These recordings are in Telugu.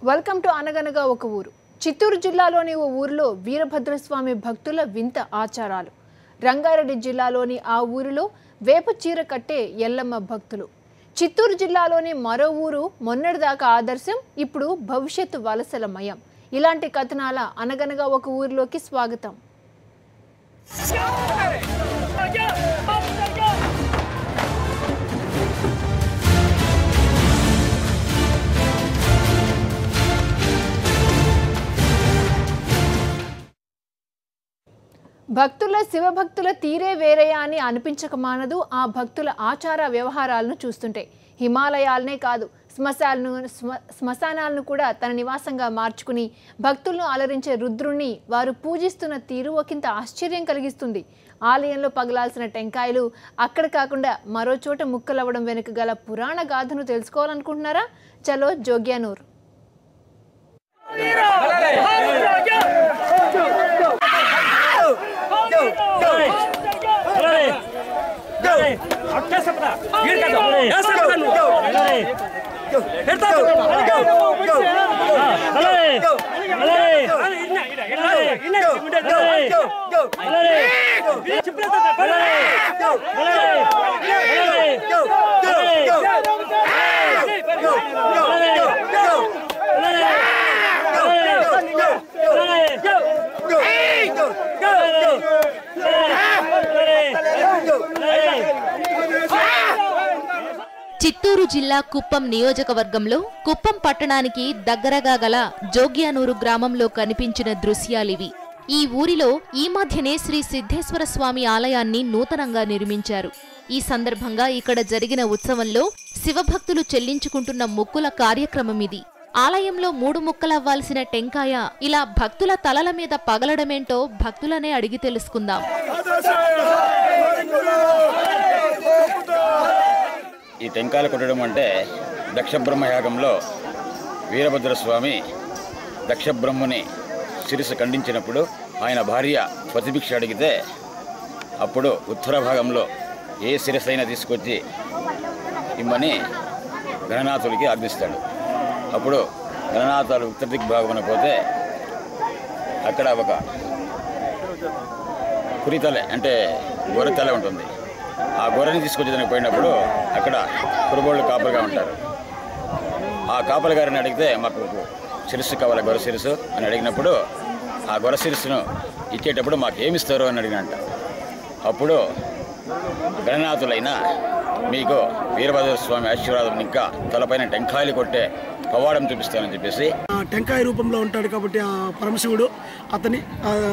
వెల్కమ్ టు అనగనగా ఒక ఊరు. చిత్తూరు జిల్లాలోని ఓ ఊరిలో వీరభద్రస్వామి భక్తుల వింత ఆచారాలు. రంగారెడ్డి జిల్లాలోని ఆ ఊరిలో వేప చీర కట్టే ఎల్లమ్మ భక్తులు. చిత్తూరు జిల్లాలోని మరో ఊరు మొన్నటిదాకా ఆదర్శం, ఇప్పుడు భవిష్యత్తు వలసలమయం. ఇలాంటి కథనాల అనగనగా ఒక ఊరిలోకి స్వాగతం. భక్తుల శివభక్తుల తీరే వేరేయా అని అనిపించక మానదు ఆ భక్తుల ఆచార వ్యవహారాలను చూస్తుంటే. హిమాలయాలనే కాదు, శ్మశానాలను కూడా తన నివాసంగా మార్చుకుని భక్తులను అలరించే రుద్రుణ్ణి వారు పూజిస్తున్న తీరు ఒకంత ఆశ్చర్యం కలిగిస్తుంది. ఆలయంలో పగలాల్సిన టెంకాయలు అక్కడ కాకుండా మరో చోట ముక్కలవ్వడం వెనుక గల పురాణ గాథను తెలుసుకోవాలనుకుంటున్నారా? చలో జోగ్యానూర్. చిత్తూరు జిల్లా కుప్పం నియోజకవర్గంలో కుప్పం పట్టణానికి దగ్గరగా గల జోగ్యానూరు గ్రామంలో కనిపించిన దృశ్యాలివి. ఈ ఊరిలో ఈ మధ్యనే శ్రీ సిద్ధేశ్వర స్వామి ఆలయాన్ని నూతనంగా నిర్మించారు. ఈ సందర్భంగా ఇక్కడ జరిగిన ఉత్సవంలో శివభక్తులు చెల్లించుకుంటున్న మొక్కుల కార్యక్రమం ఇది. ఆలయంలో 3 ముక్కలవ్వాల్సిన టెంకాయ ఇలా భక్తుల తలల మీద పగలడమేంటో భక్తులనే అడిగి తెలుసుకుందాం. ఈ టెంకాయలు కొట్టడం అంటే దక్షబ్రహ్మయాగంలో వీరభద్రస్వామి దక్షబ్రహ్ముని శిరస్సు ఖండించినప్పుడు ఆయన భార్య ప్రతిభిక్ష అడిగితే అప్పుడు ఉత్తర భాగంలో ఏ శిరస్సు అయినా తీసుకొచ్చి ఇమ్మని గణనాథుడికి ఆజ్ఞిస్తాడు. అప్పుడు గణనాథాలు ఉత్తర దిగ్భాగమున పోతే అక్కడ ఒక కురితలె అంటే గొర్రెతలె ఉంటుంది. ఆ గొర్రెని తీసుకొచ్చేదానికి పోయినప్పుడు అక్కడ కురుబోళ్ళు కాపలుగా ఉంటారు. ఆ కాపలు గారిని అడిగితే మాకు శిరస్సు కావాలి, గొర్రె శిరస్సు అని అడిగినప్పుడు ఆ గొర్రె శిరస్సును ఇచ్చేటప్పుడు మాకు ఏమిస్తారు అని అడిగినంట. అప్పుడు గణనాథులైన మీకు వీరభద్ర స్వామి ఆశీర్వాదం ఇంకా తలపైన టెంకాయలు కొట్టే పవాడం చూపిస్తానని చెప్పేసి టెంకాయ రూపంలో ఉంటాడు కాబట్టి ఆ పరమశివుడు అతని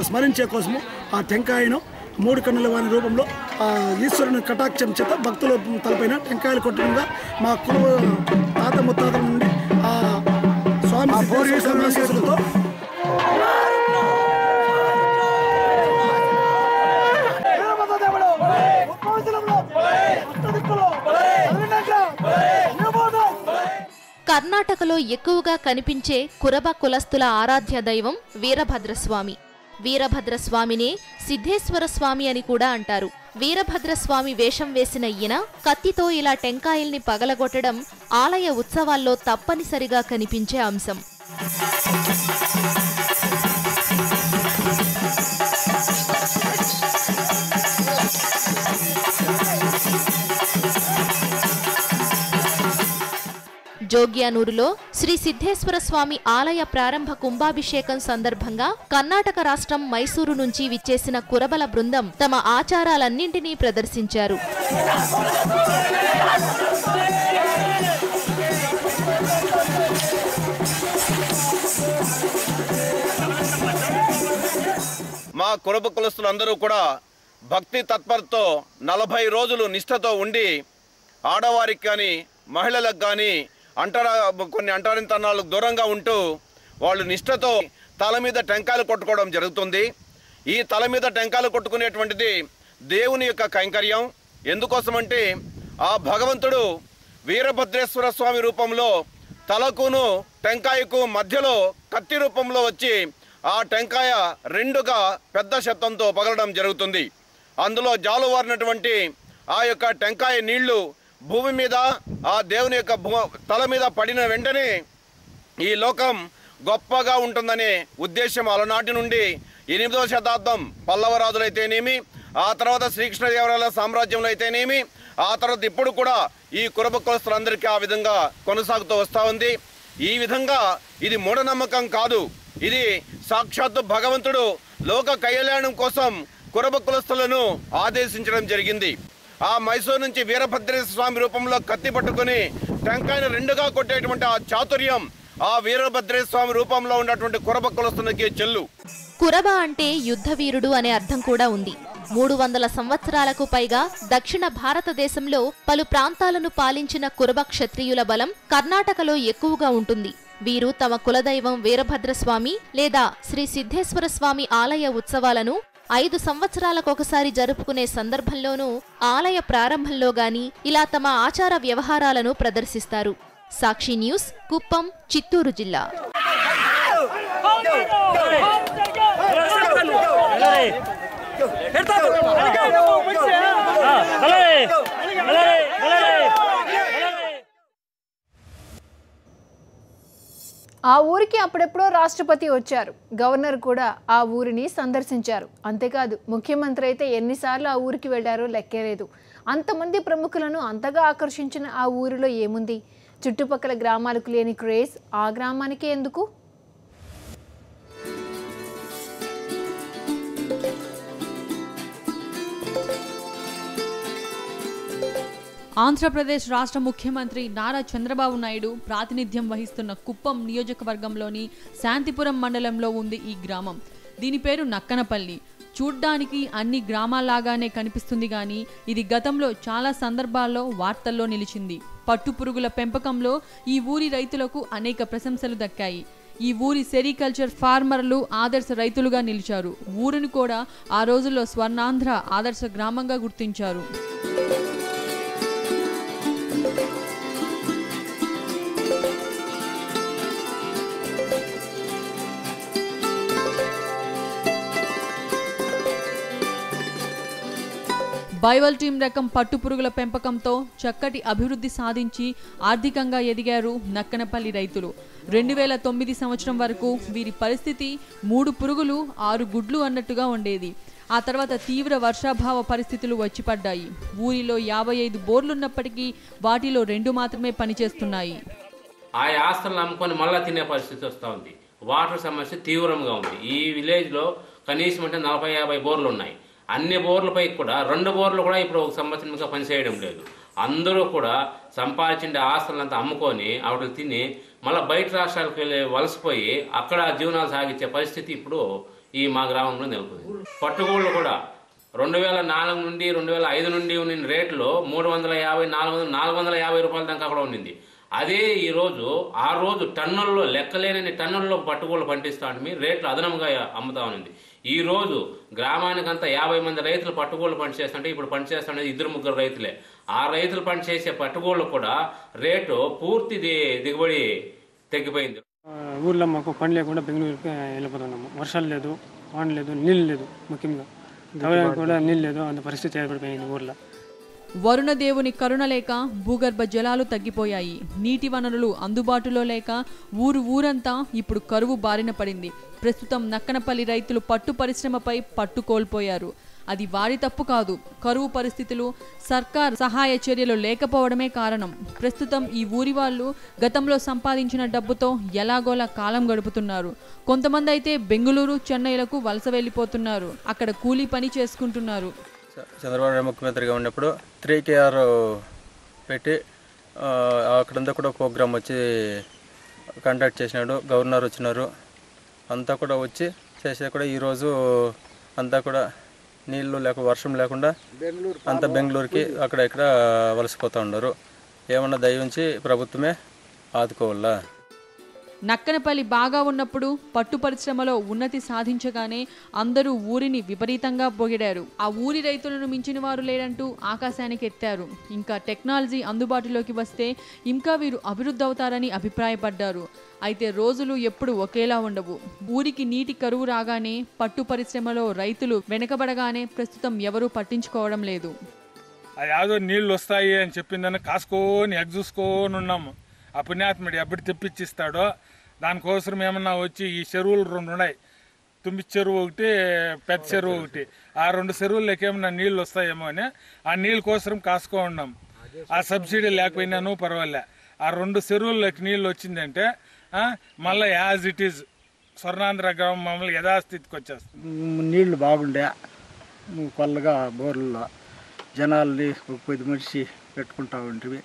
స్మరించే కోసము ఆ టెంకాయను 3 కన్నుల వారి రూపంలో ఆ ఈశ్వరుని కటాక్షం చేత భక్తుల తలపైన టెంకాయలు కొట్టడంగా మా కుల తాత ముత్తాతల నుండి ఆ స్వామి ఆశీస్సులతో కర్ణాటకలో ఎక్కువగా కనిపించే కురబ కులస్తుల ఆరాధ్య దైవం వీరభద్రస్వామి. వీరభద్రస్వామినే సిద్ధేశ్వర స్వామి అని కూడా అంటారు. వీరభద్రస్వామి వేషం వేసిన ఈయన కత్తితో ఇలా టెంకాయల్ని పగలగొట్టడం ఆలయ ఉత్సవాల్లో తప్పనిసరిగా కనిపించే అంశం. జోగ్యానూరులో శ్రీ సిద్ధేశ్వర స్వామి ఆలయ ప్రారంభ కుంభాభిషేకం సందర్భంగా కర్ణాటక రాష్ట్రం మైసూరు నుంచి విచ్చేసిన కురబల బృందం తమ ఆచారాలన్నింటినీ ప్రదర్శించారు. మా కురబ కులస్తులందరూ కూడా భక్తి తత్పరతో 40 రోజులు నిష్ఠతో ఉండి ఆడవారికి కానీ మహిళలకు కానీ కొన్ని అంటరానితనాలకు దూరంగా ఉంటూ వాళ్ళు నిష్ఠతో తల మీద టెంకాయలు కొట్టుకోవడం జరుగుతుంది. ఈ తల మీద టెంకాయలు కొట్టుకునేటువంటిది దేవుని యొక్క కైంకర్యం. ఎందుకోసమంటే ఆ భగవంతుడు వీరభద్రేశ్వర స్వామి రూపంలో తలకును టెంకాయకు మధ్యలో కత్తి రూపంలో వచ్చి ఆ టెంకాయ 2గా పెద్ద శబ్దంతో పగలడం జరుగుతుంది. అందులో జాలువారినటువంటి ఆ యొక్క టెంకాయ నీళ్లు భూమి మీద ఆ దేవుని యొక్క తల మీద పడిన వెంటనే ఈ లోకం గొప్పగా ఉంటుందనే ఉద్దేశం అలనాటి నుండి 8వ శతాబ్దం పల్లవరాజులైతేనేమి, ఆ తర్వాత శ్రీకృష్ణదేవరాయల సామ్రాజ్యంలో అయితేనేమి, ఆ తర్వాత ఇప్పుడు కూడా ఈ కురబ కులస్తులందరికీ ఆ విధంగా కొనసాగుతూ వస్తూ ఉంది. ఈ విధంగా ఇది మూఢనమ్మకం కాదు, ఇది సాక్షాత్తు భగవంతుడు లోక కళ్యాణం కోసం కురబ కులస్తులను ఆదేశించడం జరిగింది. ఆ మైసూరు నుంచి వీరభద్రేశ్వర స్వామి రూపంలో కత్తి పట్టుకుని టెంకాయను రెండుగా కొట్టేటువంటి ఆ చాతుర్యం ఆ వీరభద్రేశ్వర స్వామి రూపంలో ఉన్నటువంటి కురబ కులస్తునికి చెల్లు. కురబ అంటే యుద్ధవీరుడు అనే అర్థం కూడా ఉంది. 300 సంవత్సరాలకు పైగా దక్షిణ భారతదేశంలో పలు ప్రాంతాలను పాలించిన కురబ క్షత్రియుల బలం కర్ణాటకలో ఎక్కువగా ఉంటుంది. వీరు తమ కులదైవం వీరభద్రస్వామి లేదా శ్రీ సిద్ధేశ్వర స్వామి ఆలయ ఉత్సవాలను 5 సంవత్సరాలకొకసారి జరుపుకునే సందర్భంలోనూ ఆలయ ప్రారంభంలో గాని ఇలా తమ ఆచార వ్యవహారాలను ప్రదర్శిస్తారు. సాక్షి న్యూస్, కుప్పం, చిత్తూరు జిల్లా. ఆ ఊరికి అప్పుడెప్పుడో రాష్ట్రపతి వచ్చారు, గవర్నర్ కూడా ఆ ఊరిని సందర్శించారు. అంతేకాదు ముఖ్యమంత్రి అయితే ఎన్నిసార్లు ఆ ఊరికి వెళ్లారో లెక్కేలేదు. అంతమంది ప్రముఖులను అంతగా ఆకర్షించిన ఆ ఊరిలో ఏముంది? చుట్టుపక్కల గ్రామాలకు లేని క్రేజ్ ఆ గ్రామానికి ఎందుకు? ఆంధ్రప్రదేశ్ రాష్ట్ర ముఖ్యమంత్రి నారా చంద్రబాబు నాయుడు ప్రాతినిధ్యం వహిస్తున్న కుప్పం నియోజకవర్గంలోని శాంతిపురం మండలంలో ఉంది ఈ గ్రామం. దీని పేరు నక్కనపల్లి. చూడ్డానికి అన్ని గ్రామాల్లాగానే కనిపిస్తుంది గాని ఇది గతంలో చాలా సందర్భాల్లో వార్తల్లో నిలిచింది. పట్టుపురుగుల పెంపకంలో ఈ ఊరి రైతులకు అనేక ప్రశంసలు దక్కాయి. ఈ ఊరి సెరికల్చర్ ఫార్మర్లు ఆదర్శ రైతులుగా నిలిచారు. ఊరిని కూడా ఆ రోజుల్లో స్వర్ణాంధ్ర ఆదర్శ గ్రామంగా గుర్తించారు. బైవల్ టీం రకం పట్టుపురుగుల పెంపకంతో చక్కటి అభివృద్ధి సాధించి ఆర్థికంగా ఎదిగారు నక్కనపల్లి రైతులు. 2009 సంవత్సరం వరకు వీరి పరిస్థితి 3 పురుగులు 6 గుడ్లు అన్నట్టుగా ఉండేది. ఆ తర్వాత తీవ్ర వర్షాభావ పరిస్థితులు వచ్చి పడ్డాయి. ఊరిలో 55 బోర్లున్నప్పటికీ వాటిలో 2 మాత్రమే పనిచేస్తున్నాయి. ఆ ఆస్తులను అమ్ముకొని మళ్ళా తినే పరిస్థితి వస్తూ ఉంది. వాటర్ సమస్య తీవ్రంగా ఉంది. ఈ విలేజ్లో కనీసం అంటే 40-50 బోర్లు ఉన్నాయి. అన్ని బోర్లపై కూడా 2 బోర్లు కూడా ఇప్పుడు ఒక సంవత్సరంగా పనిచేయడం లేదు. అందరూ కూడా సంపాదించే ఆస్తులంతా అమ్ముకొని వాటిని తిని మళ్ళీ బయట రాష్ట్రాలకు వెళ్ళి వలసపోయి అక్కడ జీవనాలు సాగించే పరిస్థితి ఇప్పుడు ఈ మా గ్రామంలో నెలకొంది. పట్టుగూళ్ళు కూడా 2004 నుండి 2005 నుండి ఉన్న రేట్లో 350-450 రూపాయల దాకా కూడా ఉండింది. అదే ఈరోజు ఆ రోజు టన్నుల్లో లెక్కలేని టన్నుల్లో పట్టుగూళ్ళు పండిస్తా ఉంటే రేట్లు అదనంగా అమ్ముతా ఉంది. ఈ రోజు గ్రామానికంతా 50 మంది రైతులు పట్టుగూళ్ళు పనిచేస్తుంటే ఇప్పుడు పనిచేస్తుండేది 2-3 రైతులే. ఆ రైతులు పనిచేసే పట్టుగూళ్ళు కూడా రేటు పూర్తి దిగుబడి తగ్గిపోయింది. ఊర్లో మాకు పని లేకుండా బెంగళూరుకి వెళ్ళిపోతున్నాము. వర్షాలు లేదు, వాన లేదు, నీళ్ళు లేదు. ముఖ్యంగా తాగడానికి కూడా నీళ్ళు లేదు. అంత పరిస్థితి ఏర్పడిపోయింది ఊర్లో. వరుణదేవుని కరుణ లేక భూగర్భ జలాలు తగ్గిపోయాయి. నీటి వనరులు అందుబాటులో లేక ఊరంతా ఇప్పుడు కరువు బారిన పడింది. ప్రస్తుతం నక్కనపల్లి రైతులు పట్టు పరిశ్రమపై పట్టు కోల్పోయారు. అది వారి తప్పు కాదు. కరువు పరిస్థితులు, సర్కార్ సహాయ చర్యలు లేకపోవడమే కారణం. ప్రస్తుతం ఈ ఊరి వాళ్ళు గతంలో సంపాదించిన డబ్బుతో ఎలాగోలా కాలం గడుపుతున్నారు. కొంతమంది అయితే బెంగళూరు, చెన్నైలకు వలస వెళ్ళిపోతున్నారు. అక్కడ కూలీ పని చేసుకుంటున్నారు. చంద్రబాబు నాయుడు ముఖ్యమంత్రిగా ఉన్నప్పుడు 3KR పెట్టి అక్కడంతా కూడా ప్రోగ్రామ్ వచ్చి కండక్ట్ చేసినాడు. గవర్నర్ వచ్చినారు, అంతా కూడా వచ్చి చేసే కూడా ఈరోజు అంతా కూడా నీళ్ళు లేక వర్షం లేకుండా అంతా బెంగళూరుకి అక్కడ ఇక్కడ వలసిపోతూ ఉన్నారు. ఏమన్నా దయించి ప్రభుత్వమే ఆదుకోవాలా. నక్కనపల్లి బాగా ఉన్నప్పుడు పట్టు పరిశ్రమలో ఉన్నతి సాధించగానే అందరూ ఊరిని విపరీతంగా పొగిడారు. ఆ ఊరి రైతులను మించిన వారు లేరంటూ ఆకాశానికి ఎత్తారు. ఇంకా టెక్నాలజీ అందుబాటులోకి వస్తే ఇంకా వీరు అభివృద్ధి అవుతారని అభిప్రాయపడ్డారు. అయితే రోజులు ఎప్పుడు ఒకేలా ఉండవు. ఊరికి నీటి కరువు రాగానే, పట్టు పరిశ్రమలో రైతులు వెనకబడగానే ప్రస్తుతం ఎవరూ పట్టించుకోవడం లేదు. అది యాదో నీళ్ళు వస్తాయి అని చెప్పిందని కాసుకొని ఎగ్ చూసుకొని ఉన్నాము. ఆ పుణ్యాత్ముడు ఎప్పుడు తెప్పించిస్తాడో దానికోసం ఏమన్నా వచ్చి ఈ చెరువులు 2 ఉన్నాయి, తుమ్మి చెరువు ఒకటి, పెద్ద చెరువు ఒకటి. ఆ 2 చెరువుల్లోకి ఏమన్నా నీళ్ళు వస్తాయేమో అని ఆ నీళ్ళ కోసం కాసుకో ఉన్నాం. ఆ సబ్సిడీ లేకపోయినాను పర్వాలే. ఆ 2 చెరువుల్లోకి నీళ్ళు వచ్చిందంటే మళ్ళీ యాజ్ ఇట్ ఈజ్ స్వర్ణాంధ్ర గ్రామం మమ్మల్ని యథాస్థితికి వచ్చేస్తుంది. నీళ్లు బాగుండే కొల్లగా బోర్లలో జనాల్ని ఒక 10 మనిషి పెట్టుకుంటా ఉంటుంది.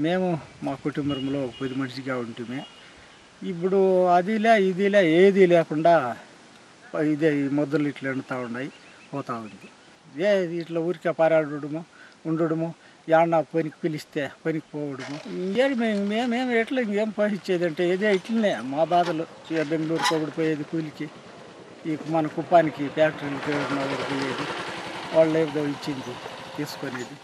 మేము మా కుటుంబంలో ఒక 10 మనిషిగా ఉంటుంది. ఇప్పుడు అదిలే ఇదిలే ఏది లేకుండా ఇదే ఈ మొదలు ఇట్లా ఎండుతూ ఉన్నాయి, పోతూ ఉంది. ఇట్లా ఊరికే పారాడము ఉండడము, యాన్న పనికి పిలిస్తే పనికి పోవడము. ఇంకేం మేము ఎట్లా ఇంకేం పోషించేదంటే ఇదే ఇట్లనే మా బాధలు. బెంగళూరుకి ఒకటి పోయేది కూలికి, ఈ మన కుప్పానికి ఫ్యాక్టరీకి పోయేది, వాళ్ళు ఏదో ఇచ్చింది తీసుకునేది.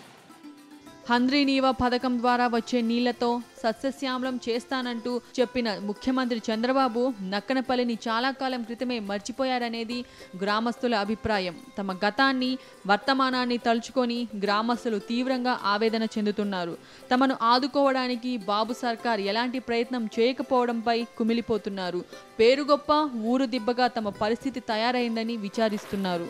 హంద్రీనీవా పథకం ద్వారా వచ్చే నీళ్లతో సస్యశ్యామలం చేస్తానంటూ చెప్పిన ముఖ్యమంత్రి చంద్రబాబు నక్కనపల్లిని చాలా కాలం క్రితమే మర్చిపోయారనేది గ్రామస్తుల అభిప్రాయం. తమ గతాన్ని వర్తమానాన్ని తలుచుకొని గ్రామస్తులు తీవ్రంగా ఆవేదన చెందుతున్నారు. తమను ఆదుకోవడానికి బాబు సర్కార్ ఎలాంటి ప్రయత్నం చేయకపోవడంపై కుమిలిపోతున్నారు. పేరు గొప్ప ఊరు దిబ్బగా తమ పరిస్థితి తయారైందని విచారిస్తున్నారు.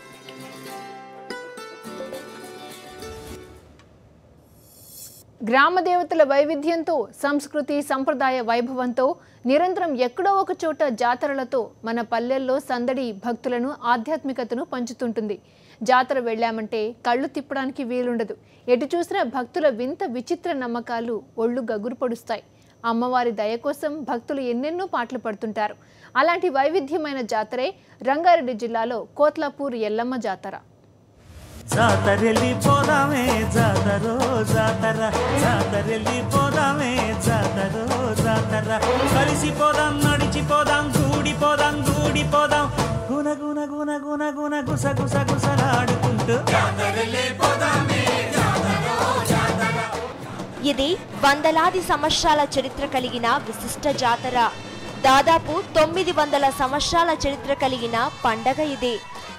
గ్రామ దేవతల వైవిధ్యంతో, సంస్కృతి సంప్రదాయ వైభవంతో నిరంతరం ఎక్కడో ఒక చోట జాతరలతో మన పల్లెల్లో సందడి భక్తులను ఆధ్యాత్మికతను పంచుతుంటుంది. జాతర వెళ్ళామంటే కళ్ళు తిప్పడానికి వీలుండదు. ఎటు చూసినా భక్తుల వింత విచిత్ర నమ్మకాలు ఒళ్ళు గగురు పొడుస్తాయి. అమ్మవారి దయ కోసం భక్తులు ఎన్నెన్నో పాటలు పడుతుంటారు. అలాంటి వైవిధ్యమైన జాతరే రంగారెడ్డి జిల్లాలో కోత్లాపూర్ ఎల్లమ్మ జాతర. జాతరెల్లి పోదామే జాతరో జాతర, జాతరెల్లి పోదామే జాతరో జాతర, కలిసిపోదాం నడిచిపోదాం గూడిపోదాం గూడిపోదాం, గున గున గున గున గున గుస గుస గుసలాడుకుంటూ జాతరెల్లి పోదామే జాతరో జాతర. ఇది వందలాది సంవత్సరాల చరిత్ర కలిగిన విశిష్ట జాతర. దాదాపు 900 సంవత్సరాల చరిత్ర కలిగిన పండగ ఇది.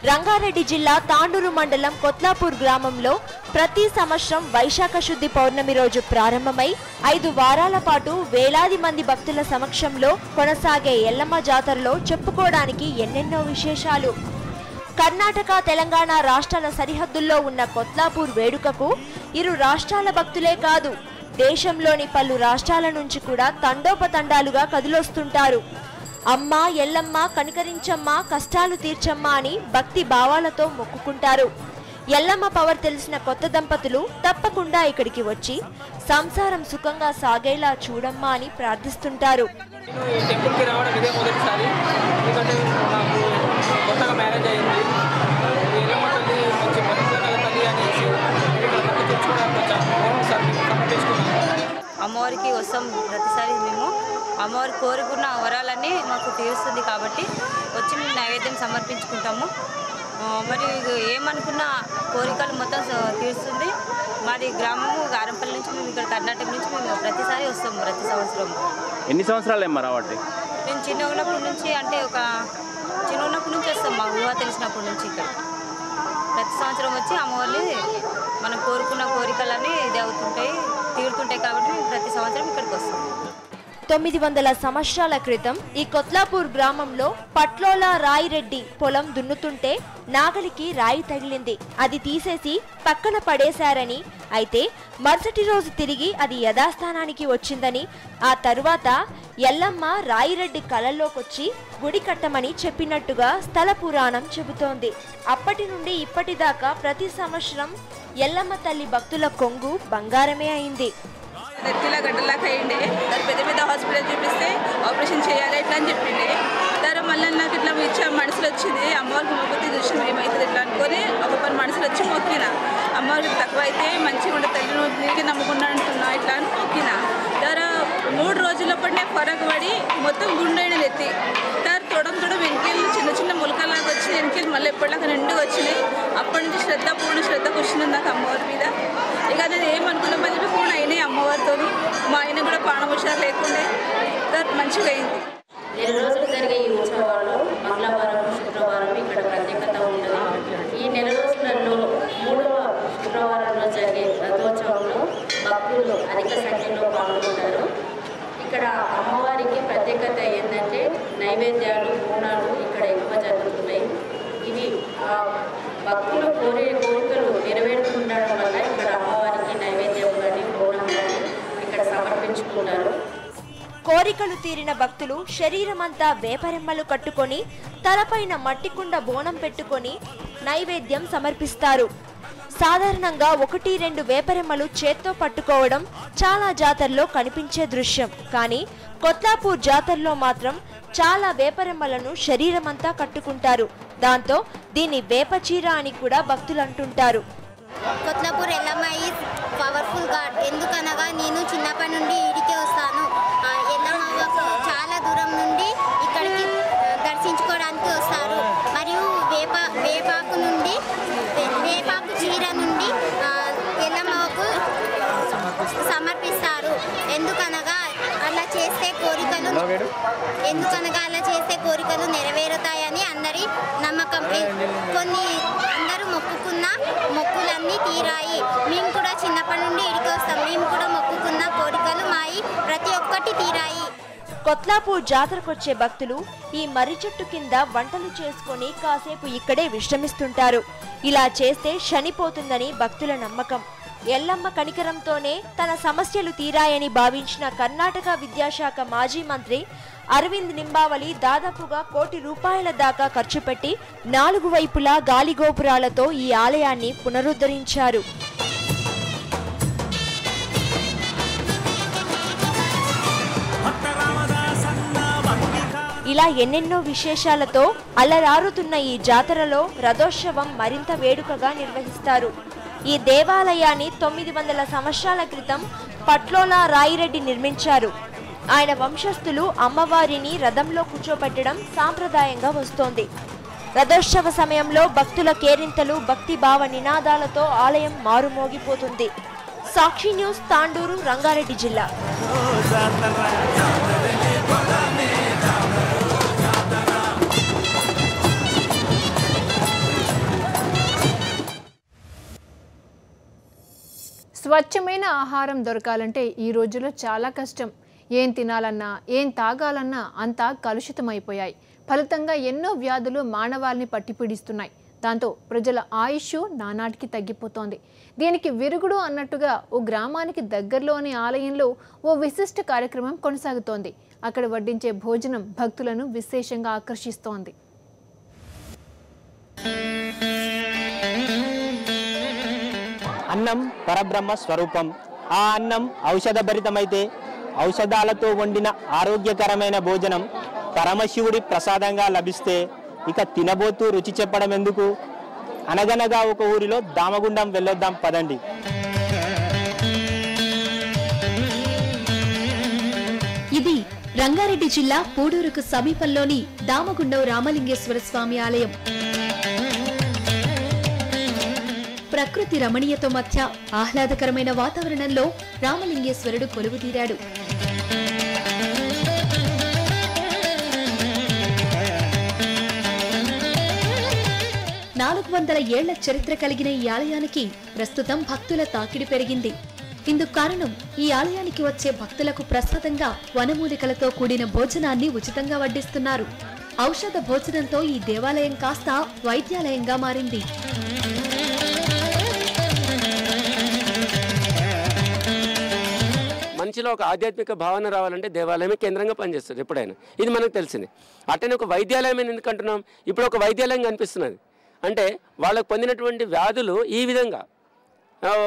రంగారెడ్డి జిల్లా తాండూరు మండలం కొత్లాపూర్ గ్రామంలో ప్రతి సంవత్సరం వైశాఖ శుద్ధి పౌర్ణమి రోజు ప్రారంభమై 5 వారాల పాటు వేలాది మంది భక్తుల సమక్షంలో కొనసాగే ఎల్లమ్మ జాతరలో చెప్పుకోవడానికి ఎన్నెన్నో విశేషాలు. కర్ణాటక, తెలంగాణ రాష్ట్రాల సరిహద్దుల్లో ఉన్న కొత్లాపూర్ వేడుకకు ఇరు రాష్ట్రాల భక్తులే కాదు, దేశంలోని పలు రాష్ట్రాల నుంచి కూడా తండోపతండాలుగా కదిలొస్తుంటారు. అమ్మ ఎల్లమ్మ కనికరించమ్మ, కష్టాలు తీర్చమ్మ అని భక్తి భావాలతో మొక్కుకుంటారు. ఎల్లమ్మ పవర్ తెలిసిన కొత్త దంపతులు తప్పకుండా ఇక్కడికి వచ్చి సంసారం సుఖంగా సాగేలా చూడమ్మా అని ప్రార్థిస్తుంటారు. అమ్మవారికి వస్తాం ప్రతిసారి. మేము అమ్మవారి కోరుకున్న వరాలన్నీ మాకు తీరుస్తుంది కాబట్టి వచ్చి మేము నైవేద్యం సమర్పించుకుంటాము. మరి ఏమనుకున్న కోరికలు మొత్తం తీరుస్తుంది. మాది గ్రామము గారంపల్లి నుంచి, మేము ఇక్కడ కర్ణాటక నుంచి మేము ప్రతిసారి వస్తాము ప్రతి సంవత్సరం. ఎన్ని సంవత్సరాలు ఏమో రావట్టి? మేము చిన్నప్పటి నుంచి, అంటే ఒక చిన్నప్పటి నుంచి వస్తాం. మా ఊహ తెలిసినప్పటి నుంచి ఇక్కడ ప్రతి సంవత్సరం వచ్చి అమ్మవారిని మనం కోరుకున్న కోరికలన్నీ ఇది అవుతుంటాయి, తీరుతుంటాయి కాబట్టి మేము ప్రతి సంవత్సరం ఇక్కడికి వస్తాం. 900 సంవత్సరాల క్రితం ఈ కొత్లాపూర్ గ్రామంలో పట్లోల రాయిరెడ్డి పొలం దున్నుతుంటే నాగలికి రాయి తగిలింది. అది తీసేసి పక్కన పడేశారని, అయితే మరుసటి రోజు తిరిగి అది యథాస్థానానికి వచ్చిందని, ఆ తరువాత ఎల్లమ్మ రాయిరెడ్డి కలల్లోకొచ్చి గుడి కట్టమని చెప్పినట్టుగా స్థల పురాణం చెబుతోంది. అప్పటి నుండి ఇప్పటిదాకా ప్రతి సంవత్సరం ఎల్లమ్మ తల్లి భక్తుల కొంగు బంగారమే అయింది. నెత్తిలా గడ్డలాగా అయ్యిండే, దాని పెద్ద పెద్ద హాస్పిటల్ చూపిస్తే ఆపరేషన్ చేయాలి ఇట్లా అని చెప్పిండే. దాని మళ్ళీ నాకు ఇట్లా ఇచ్చా మనసులు వచ్చింది, అమ్మవారికి మొక్కితే చూసి ఏమవుతుంది ఇట్లా అనుకొని ఒక పని మనసులు వచ్చి మొక్కిన. అమ్మవారికి తక్కువ అయితే మంచిగా ఉండే తల్లి నీకు నమ్ముకున్నా అంటున్నా ఇట్లా అని మొక్కిన. దాని 3 రోజులప్పటినే ఫరక్ పడి మొత్తం గుండెని ఎత్తి దాని తొడం వెనకలు చిన్న చిన్న ములకలాగా వచ్చి వెనకలు మళ్ళీ ఎప్పటిలాగా నిండుగా వచ్చినాయి. అప్పటి నుంచి పూర్ణ శ్రద్ధకు వచ్చింది నాకు అమ్మవారి మీద. ఇక నేను ఏమనుకున్నా మళ్ళీ పూర్ణ అయినాయి అమ్మవారితో. మా ఆయన కూడా ప్రాణవశాలు లేకుండే మంచిగా అయింది. 2 రోజులు జరిగే ఈ ఉత్సవాల్లో మంగళవారం, శుక్రవారం ఇక్కడ ప్రత్యేకత ఉంటుంది. ఈ 4 రోజులలో 3వ శుక్రవారంలో జరిగే రథోత్సవంలో భక్తులు అధిక సంఖ్యలో పాల్గొంటారు. ఇక్కడ అమ్మవారికి ప్రత్యేకత ఏంటంటే నైవేద్యాలు బోనాలు ఇక్కడ ఎక్కువ జరుగుతున్నాయి. ఇవి భక్తులు కోరికలు నెరవేరుతుండడం వల్ల ఇక్కడ అమ్మవారికి నైవేద్యం కానీ బోనం కానీ ఇక్కడ సమర్పించుకుంటారు. కోరికలు తీరిన భక్తులు శరీరమంతా వేపరెమ్మలు కట్టుకొని తలపైన మట్టికుండ బోనం పెట్టుకొని నైవేద్యం సమర్పిస్తారు. సాధారణంగా 1-2 వేపరెమ్మలు చేత్తో పట్టుకోవడం చాలా జాతరలో కనిపించే దృశ్యం. కానీ కొత్లాపూర్ జాతరలో మాత్రం చాలా వేపరెమ్మలను శరీరమంతా కట్టుకుంటారు. దాంతో దీన్ని వేపచీర అని కూడా భక్తులు అంటుంటారు. Kothlapur Yellamma is powerful God. ఎందుకనగా నేను చిన్నప్పటి నుండి ఇడికే వస్తాను. ఎల్లమ్మ చాలా దూరం నుండి ఇక్కడికి దర్శించుకోవడానికి వస్తారు. మరియు వేపాకు చీర నుండి ఎల్లమ్మకు సమర్పిస్తారు. ఎందుకనగా అలా చేస్తే కోరికలు నెరవేరుతాయని అందరి నమ్మకం. అందరూ మొక్కుకున్న మొక్కులన్నీ తీరాయి. మేము కూడా చిన్నప్పటి నుండి ఇడికి వస్తాం. మేము కూడా మొక్కుకున్న కోరికలు మాయి ప్రతి ఒక్కటి తీరాయి. కొత్లాపూర్ జాతరకొచ్చే భక్తులు ఈ మర్రి చెట్టు కింద వంటలు చేసుకొని కాసేపు ఇక్కడే విశ్రమిస్తుంటారు. ఇలా చేస్తే శనిపోతుందని భక్తుల నమ్మకం. ఎల్లమ్మ కనికరంతోనే తన సమస్యలు తీరాయని భావించిన కర్ణాటక విద్యాశాఖ మాజీ మంత్రి అరవింద్ నింబావలి దాదాపుగా ₹1 కోటి దాకా ఖర్చు పెట్టి 4 వైపులా గాలిగోపురాలతో ఈ ఆలయాన్ని పునరుద్ధరించారు. ఇలా ఎన్నెన్నో విశేషాలతో అలరారుతున్న ఈ జాతరలో రథోత్సవం మరింత వేడుకగా నిర్వహిస్తారు. ఈ దేవాలయాన్ని 900 సంవత్సరాల క్రితం పట్లోల రాయిరెడ్డి నిర్మించారు. ఆయన వంశస్థులు అమ్మవారిని రథంలో కూర్చోపెట్టడం సాంప్రదాయంగా వస్తోంది. రథోత్సవ సమయంలో భక్తుల కేరింతలు, భక్తి భావ నినాదాలతో ఆలయం మారుమోగిపోతుంది. సాక్షి న్యూస్, తాండూరు, రంగారెడ్డి జిల్లా. స్వచ్ఛమైన ఆహారం దొరకాలంటే ఈ రోజుల్లో చాలా కష్టం. ఏం తినాలన్నా, ఏం తాగాలన్నా అంతా కలుషితమైపోయాయి. ఫలితంగా ఎన్నో వ్యాధులు మానవాళిని పట్టిపీడిస్తున్నాయి. దాంతో ప్రజల ఆయుష్ నానాటికి తగ్గిపోతోంది. దీనికి విరుగుడు అన్నట్టుగా ఓ గ్రామానికి దగ్గరలోని ఆలయంలో ఓ విశిష్ట కార్యక్రమం కొనసాగుతోంది. అక్కడ వడ్డించే భోజనం భక్తులను విశేషంగా ఆకర్షిస్తోంది. అన్నం పరబ్రహ్మ స్వరూపం. ఆ అన్నం ఔషధభరితమైతే ఔషధాలతో వండిన ఆరోగ్యకరమైన భోజనం పరమశివుడి ప్రసాదంగా లభిస్తే ఇక తినబోతూ రుచి చెప్పడం ఎందుకు? అనగనగా ఒక ఊరిలో దామగుండం వెళ్ళొద్దాం పదండి. ఇది రంగారెడ్డి జిల్లా పూడూరుకు సమీపంలోని దామగుండం రామలింగేశ్వర స్వామి ఆలయం. ప్రకృతి రమణీయతో మధ్య ఆహ్లాదకరమైన వాతావరణంలో రామలింగేశ్వరుడు కొలువుతీరాడు. $400 ఏళ్ల చరిత్ర కలిగిన ఈ ఆలయానికి ప్రస్తుతం భక్తుల తాకిడి పెరిగింది. ఇందుకు కారణం ఈ ఆలయానికి వచ్చే భక్తులకు ప్రసాదంగా వనమూలికలతో కూడిన భోజనాన్ని ఉచితంగా వడ్డిస్తున్నారు. ఔషధ భోజనంతో ఈ దేవాలయం కాస్త వైద్యాలయంగా మారింది. మనిషిలో ఒక ఆధ్యాత్మిక భావన రావాలంటే దేవాలయమే కేంద్రంగా పనిచేస్తుంది ఎప్పుడైనా. ఇది మనకు తెలిసింది. అట్టనే ఒక వైద్యాలయం ఎందుకంటున్నాం? ఇప్పుడు ఒక వైద్యాలయం కనిపిస్తున్నది అంటే వాళ్ళకు పొందినటువంటి వ్యాధులు ఈ విధంగా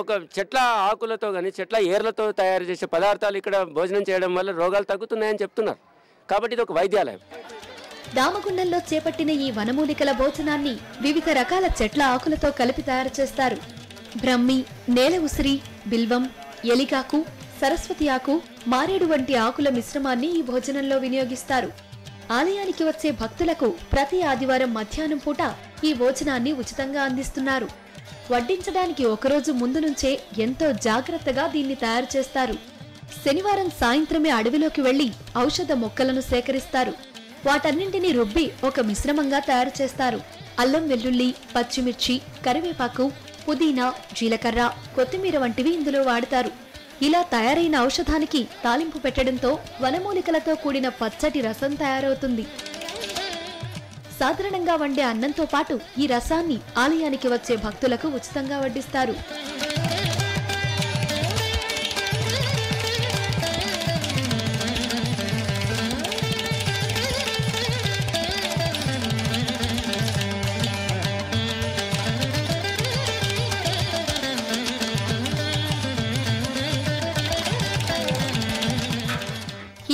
ఒక చెట్ల ఆకులతో కానీ చెట్ల ఏర్లతో తయారు చేసే పదార్థాలు ఇక్కడ భోజనం చేయడం వల్ల రోగాలు తగ్గుతున్నాయని చెప్తున్నారు. కాబట్టి ఇది ఒక వైద్యాలయం. దామగుండంలో చేపట్టిన ఈ వనమూలికల భోజనాన్ని వివిధ రకాల చెట్ల ఆకులతో కలిపి తయారు చేస్తారు. బ్రహ్మి, నేల ఉసిరి, బిల్వం, ఎలికాకు, సరస్వతి ఆకు, మారేడు వంటి ఆకుల మిశ్రమాన్ని ఈ భోజనంలో వినియోగిస్తారు. ఆలయానికి వచ్చే భక్తులకు ప్రతి ఆదివారం మధ్యాహ్నం పూట ఈ భోజనాన్ని ఉచితంగా అందిస్తున్నారు. వడ్డించడానికి ఒకరోజు ముందు నుంచే ఎంతో జాగ్రత్తగా దీన్ని తయారు చేస్తారు. శనివారం సాయంత్రమే అడవిలోకి వెళ్లి ఔషధ మొక్కలను సేకరిస్తారు. వాటన్నింటినీ రుబ్బి ఒక మిశ్రమంగా తయారు చేస్తారు. అల్లం, వెల్లుల్లి, పచ్చిమిర్చి, కరివేపాకు, పుదీనా, జీలకర్ర, కొత్తిమీర వంటివి ఇందులో వాడతారు. ఇలా తయారైన ఔషధానికి తాలింపు పెట్టడంతో వనమూలికలతో కూడిన పచ్చటి రసం తయారవుతుంది. సాధారణంగా వండే అన్నంతో పాటు ఈ రసాన్ని ఆలయానికి వచ్చే భక్తులకు ఉచితంగా వడ్డిస్తారు.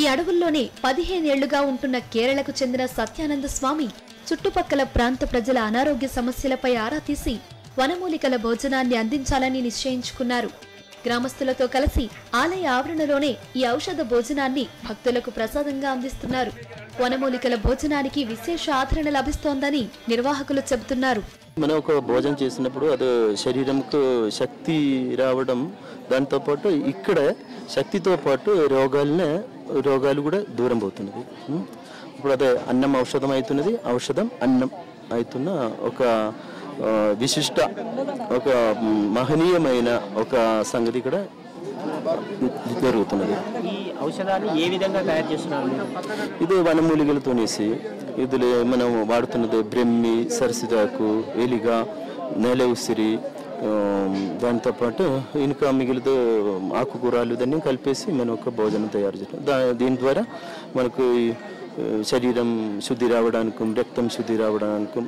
ఈ అడవుల్లోనే 15 ఏళ్లుగా ఉంటున్న కేరళకు చెందిన సత్యానంద స్వామి చుట్టుపక్కల ప్రాంత ప్రజల అనారోగ్య సమస్యలపై ఆరా తీసి వనమూలికల భోజనాన్ని అందించాలని నిశ్చయించుకున్నారు. గ్రామస్తులతో కలిసి ఆలయ ఆవరణలోనే ఈ ఔషధ భోజనాన్ని భక్తులకు ప్రసాదంగా అందిస్తున్నారు. వనమూలికల భోజనానికి విశేష ఆదరణ లభిస్తోందని నిర్వాహకులు చెబుతున్నారు. మనం ఒక భోజనం చేసినప్పుడు అది శరీరంకు శక్తి రావడం, దాంతోపాటు ఇక్కడ శక్తితో పాటు రోగాలు కూడా దూరం అవుతున్నది. ఇప్పుడు అదే అన్నం ఔషధం అవుతున్నది, ఔషధం అన్నం అవుతున్న ఒక విశిష్ట ఒక మహనీయమైన ఒక సంగతి కూడా జరుగుతున్నది. ఈ ఔషధాన్ని ఏ విధంగా తయారు చేస్తున్నారు? ఇది వనమూలికలతోనేసి ఇందులో మనం వాడుతున్నది బ్రహ్మి, సరసిదాకు, ఎలిగ, నేల ఉసిరి, దాంతోపాటు ఇంకా మిగిలిన ఆకుకూరలు దాన్ని కలిపేసి మనం ఒక భోజనం తయారు చేస్తాం. దీని ద్వారా మనకు శరీరం శుద్ధి రావడానికి, రక్తం శుద్ధి రావడానికి,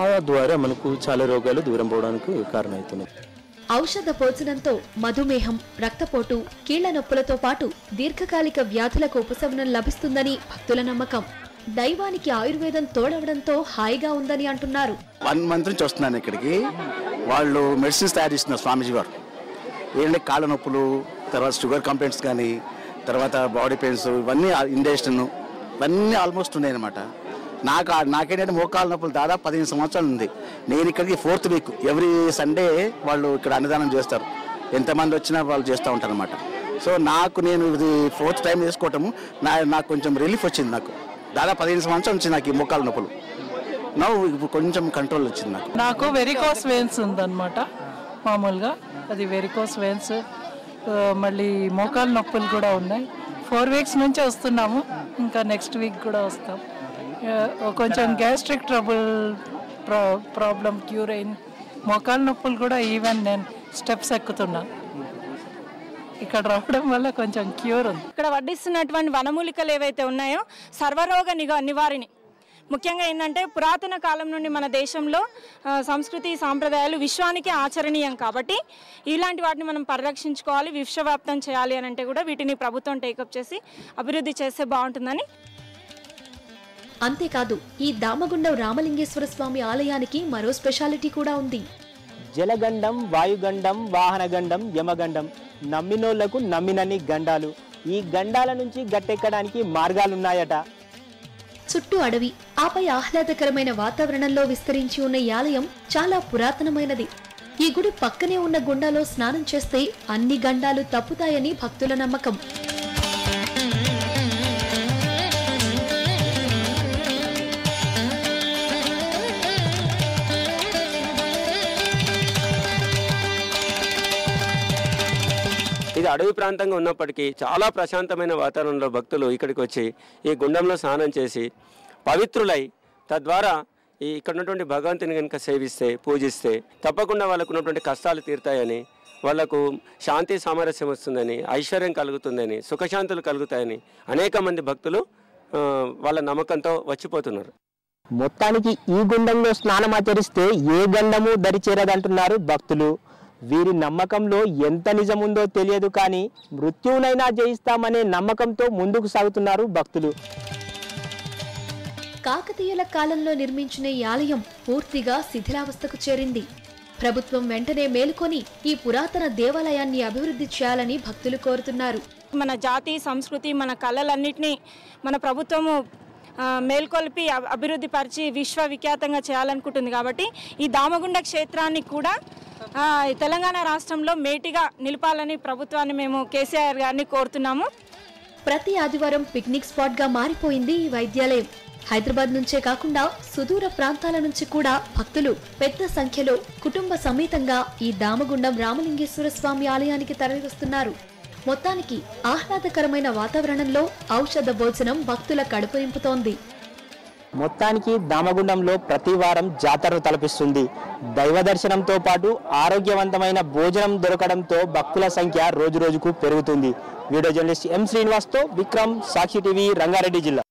ఆ ద్వారా మనకు చాలా రోగాలు దూరం పోవడానికి కారణమవుతున్నాయి. ఔషధ భోజనంతో మధుమేహం, రక్తపోటు, కీళ్ల నొప్పులతో పాటు దీర్ఘకాలిక వ్యాధులకు ఉపశమనం లభిస్తుందని భక్తుల నమ్మకం. దైవానికి ఆయుర్వేదం తోడవడంతో హాయిగా ఉందని అంటున్నారు. 1 month నుంచి వస్తున్నాను ఇక్కడికి. వాళ్ళు మెడిసిన్స్ తయారు చేస్తున్నారు స్వామీజీ వారు. ఏంటంటే కాళ్ళ నొప్పులు, తర్వాత షుగర్ కంప్లైంట్స్ కానీ, తర్వాత బాడీ పెయిన్స్, ఇవన్నీ ఇండైజెషన్ ఇవన్నీ ఆల్మోస్ట్ ఉన్నాయన్నమాట. నాకేంటంటే మోకాళ్ళ నొప్పులు దాదాపు 15 సంవత్సరాలు ఉంది. నేను ఇక్కడికి 4th week ఎవ్రీ సండే వాళ్ళు ఇక్కడ అన్నదానం చేస్తారు. ఎంతమంది వచ్చినా వాళ్ళు చేస్తూ ఉంటారు అనమాట. సో నేను ఇది 4th time చేసుకోవటము నాకు కొంచెం రిలీఫ్ వచ్చింది. నాకు దాదాపు 15 సంవత్సరాల నుంచి నాకు ఈ మోకాళ్ళ నొప్పులు ఇప్పుడు కొంచెం కంట్రోల్ వచ్చింది. నాకు వెరికోస్ వెయిన్స్ ఉందన్నమాట. మామూలుగా అది వెరికోస్ వెయిన్స్, మళ్ళీ మోకాళ్ళ నొప్పులు కూడా ఉన్నాయి. 4 weeks నుంచి వస్తున్నాము, ఇంకా నెక్స్ట్ వీక్ కూడా వస్తాం. కొంచెం గ్యాస్ట్రిక్ ప్రాబ్లం క్యూర్ అయింది. మోకాళ్ళ నొప్పులు కూడా ఈవెన్ నేను స్టెప్స్ ఎక్కుతున్నాను. ఇక్కడ రావడం వల్ల కొంచెం క్యూర్ ఉంది. ఇక్కడ వడ్డిస్తున్నటువంటి వనమూలికలు ఏవైతే ఉన్నాయో సర్వరోగ నివారిణి. ముఖ్యంగా ఏంటంటే పురాతన కాలం నుండి మన దేశంలో సంస్కృతి సాంప్రదాయాలు విశ్వానికి ఆచరణీయం కాబట్టి ఇలాంటి వాటిని మనం పరిరక్షించుకోవాలి, విశ్వవ్యాప్తం చేయాలి అని అంటే కూడా వీటిని ప్రభుత్వం టేకప్ చేసి అభివృద్ధి చేస్తే బాగుంటుందని. అంతేకాదు ఈ దామగుండం రామలింగేశ్వర స్వామి ఆలయానికి మరో స్పెషాలిటీ కూడా ఉంది. జలగండం, వాయుగండం, వాహనగండం, యమగండం, నమ్మినోళ్లకు నమ్మినన్ని గండాలు. ఈ గండాల నుంచి గట్టెక్కడానికి మార్గాలున్నాయట. చుట్టూ అడవి, ఆపై ఆహ్లాదకరమైన వాతావరణంలో విస్తరించి ఉన్న ఈ ఆలయం చాలా పురాతనమైనది. ఈ గుడి పక్కనే ఉన్న గుండాలో స్నానం చేస్తే అన్ని గండాలు తప్పుతాయని భక్తుల నమ్మకం. ఇది అడవి ప్రాంతంగా ఉన్నప్పటికీ చాలా ప్రశాంతమైన వాతావరణంలో భక్తులు ఇక్కడికి వచ్చి ఈ గుండంలో స్నానం చేసి పవిత్రులై తద్వారా ఇక్కడ ఉన్నటువంటి భగవంతుని కనుక సేవిస్తే, పూజిస్తే తప్పకుండా వాళ్ళకు ఉన్నటువంటి కష్టాలు తీరుతాయని, వాళ్లకు శాంతి సామరస్యం వస్తుందని, ఐశ్వర్యం కలుగుతుందని, సుఖశాంతులు కలుగుతాయని అనేక మంది భక్తులు వాళ్ళ నమ్మకంతో వచ్చిపోతున్నారు. మొత్తానికి ఈ గుండంలో స్నానమాచరిస్తే ఏ గండము దరిచేరదంటున్నారు భక్తులు. వీరి నమ్మకంలో ఎంత నిజముందో తెలియదు కానీ మృత్యువునైనా జయిస్తామనే నమ్మకంతో ముందుకు సాగుతున్నారు భక్తులు. కాకతీయుల కాలంలో నిర్మించిన ఈ ఆలయం పూర్తిగా శిథిలావస్థకు చేరింది. ప్రభుత్వం వెంటనే మేలుకొని ఈ పురాతన దేవాలయాన్ని అభివృద్ధి చేయాలని భక్తులు కోరుతున్నారు. మన జాతి సంస్కృతి, మన కళలన్నింటినీ మన ప్రభుత్వము మేల్కొల్పి అభివృద్ధి పరిచి విశ్వవిఖ్యాతంగా చేయాలనుకుంటుంది. కాబట్టి ఈ దామగుండ క్షేత్రాన్ని కూడా తెలంగాణ రాష్ట్రంలో మేటిగా నిలపాలని ప్రభుత్వాన్ని మేము కేసీఆర్ గారిని కోరుతున్నాము. ప్రతి ఆదివారం పిక్నిక్ స్పాట్ గా మారిపోయింది ఈ వైద్యాలయం. హైదరాబాద్ నుంచే కాకుండా సుదూర ప్రాంతాల నుంచి కూడా భక్తులు పెద్ద సంఖ్యలో కుటుంబ సమేతంగా ఈ దామగుండం రామలింగేశ్వర స్వామి ఆలయానికి తరలివస్తున్నారు. మొత్తానికి ఆహ్లాదకరమైన వాతావరణంలో ఔషధ భోజనం భక్తుల కడుపు నింపుతోంది. మొత్తానికి దామగుండంలో ప్రతి వారం జాతర తలపిస్తుంది. దైవ దర్శనంతో పాటు ఆరోగ్యవంతమైన భోజనం దొరకడంతో భక్తుల సంఖ్య రోజురోజుకు పెరుగుతుంది. వీడియో జర్నలిస్ట్ ఎం శ్రీనివాస్తో విక్రమ్, సాక్షి టీవీ, రంగారెడ్డి జిల్లా.